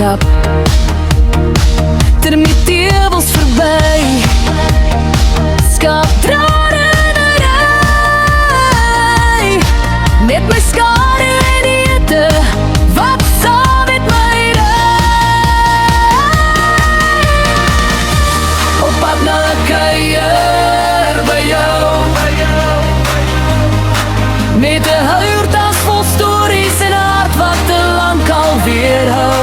landskap, termieteebels verby, skaapdrade in 'n ry, net my skare en ete, wat saam met my ry. Op pad na 'n kuier by jou, met 'n huurtas vol stories en 'n hart wat te lank al weerhou.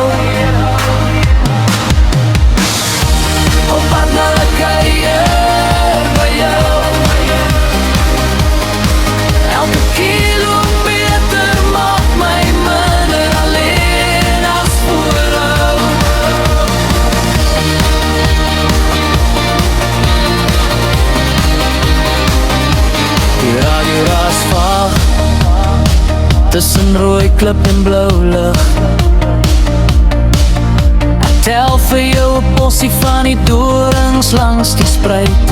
Op pad na 'n kuier by jou, elke kilometer maak my minder alleen as voorhou. Die radio raas vaag tussen rooi klip en blou lig. Ek tel vir jou 'n bossie van die dorings langs die spruit,